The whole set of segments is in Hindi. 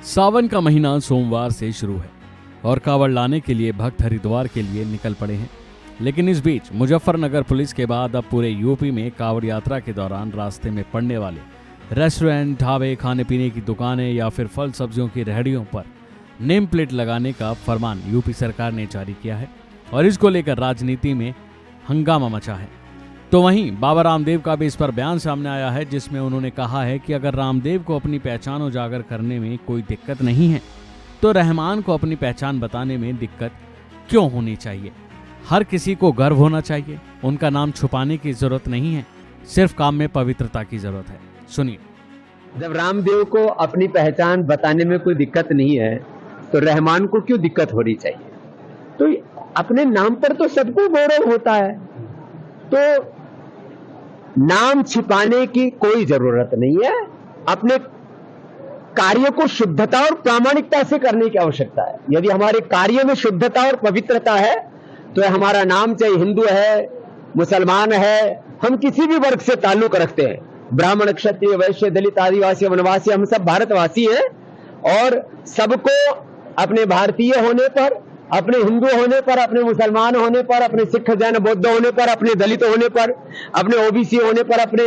सावन का महीना सोमवार से शुरू है और कांवड़ लाने के लिए भक्त हरिद्वार के लिए निकल पड़े हैं। लेकिन इस बीच मुजफ्फरनगर पुलिस के बाद अब पूरे यूपी में कांवड़ यात्रा के दौरान रास्ते में पड़ने वाले रेस्टोरेंट, ढाबे, खाने पीने की दुकानें या फिर फल सब्जियों की रेहड़ियों पर नेम प्लेट लगाने का फरमान यूपी सरकार ने जारी किया है और इसको लेकर राजनीति में हंगामा मचा है। तो वहीं बाबा रामदेव का भी इस पर बयान सामने आया है, जिसमें उन्होंने कहा है कि अगर रामदेव को अपनी पहचान उजागर करने में कोई दिक्कत नहीं है तो रहमान को अपनी पहचान बताने में दिक्कत क्यों होनी चाहिए। हर किसी को गर्व होना चाहिए, उनका नाम छुपाने की जरूरत नहीं है, सिर्फ काम में पवित्रता की जरूरत है। सुनिए। जब रामदेव को अपनी पहचान बताने में कोई दिक्कत नहीं है तो रहमान को क्यों दिक्कत होनी चाहिए। तो अपने नाम पर तो सबको गौरव होता है, तो नाम छिपाने की कोई जरूरत नहीं है। अपने कार्य को शुद्धता और प्रामाणिकता से करने की आवश्यकता है। यदि हमारे कार्य में शुद्धता और पवित्रता है तो हमारा नाम चाहे हिंदू है, मुसलमान है, हम किसी भी वर्ग से ताल्लुक रखते हैं, ब्राह्मण, क्षत्रिय, वैश्य, दलित, आदिवासी, वनवासी, हम सब भारतवासी हैं और सबको अपने भारतीय होने पर, अपने हिंदू होने पर, अपने मुसलमान होने पर, अपने सिख, जैन, बौद्ध होने पर, अपने दलित होने पर, अपने ओबीसी होने पर, अपने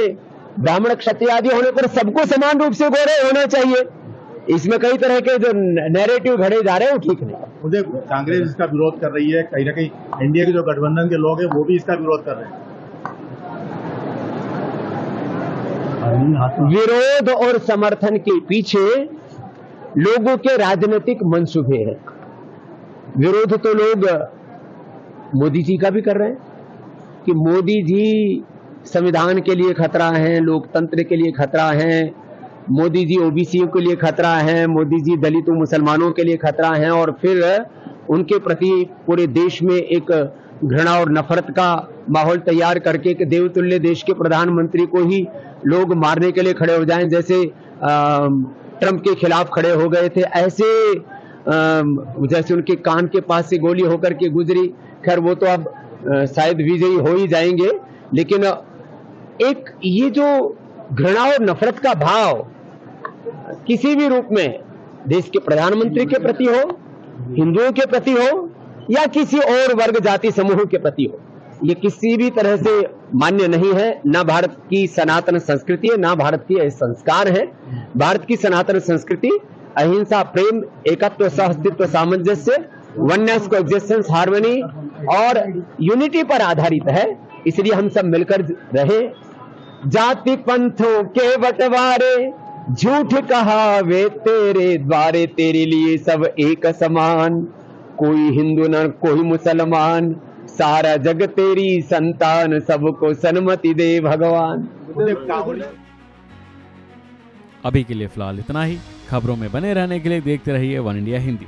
ब्राह्मण, क्षत्रिय आदि होने पर सबको समान रूप से गौरव होना चाहिए। इसमें कई तरह के जो नैरेटिव घड़े जा रहे हैं वो ठीक नहीं। मुझे कांग्रेस इसका विरोध कर रही है, कहीं ना कहीं एनडीए के जो गठबंधन के लोग हैं वो भी इसका विरोध कर रहे हैं। विरोध और समर्थन के पीछे लोगों के राजनीतिक मंसूबे हैं। विरोध तो लोग मोदी जी का भी कर रहे हैं कि मोदी जी संविधान के लिए खतरा हैं, लोकतंत्र के लिए खतरा हैं, मोदी जी ओबीसी के लिए खतरा हैं, मोदी जी दलितों मुसलमानों के लिए खतरा हैं, और फिर उनके प्रति पूरे देश में एक घृणा और नफरत का माहौल तैयार करके कि देवतुल्य देश के प्रधानमंत्री को ही लोग मारने के लिए खड़े हो जाएं, जैसे ट्रंप के खिलाफ खड़े हो गए थे, ऐसे जैसे उनके कान के पास से गोली होकर के गुजरी। खैर वो तो अब शायद विजयी हो ही जाएंगे, लेकिन एक ये जो घृणा और नफरत का भाव किसी भी रूप में देश के प्रधानमंत्री के प्रति हो, हिंदुओं के प्रति हो या किसी और वर्ग जाति समूह के प्रति हो, ये किसी भी तरह से मान्य नहीं है। ना भारत की सनातन संस्कृति है, ना भारत की संस्कार है। भारत की सनातन संस्कृति अहिंसा, प्रेम, एकत्व, सहअस्तित्व, सामंजस्य, वननेस, कोएग्जिस्टेंस, हार्मनी और यूनिटी पर आधारित है। इसलिए हम सब मिलकर रहे। जाति पंथों के बंटवारे, झूठ कहावे तेरे द्वारे, तेरे लिए सब एक समान, कोई हिंदू न कोई मुसलमान, सारा जग तेरी संतान, सबको सन्मति दे भगवान। अभी के लिए फिलहाल इतना ही। खबरों में बने रहने के लिए देखते रहिए वन इंडिया हिंदी।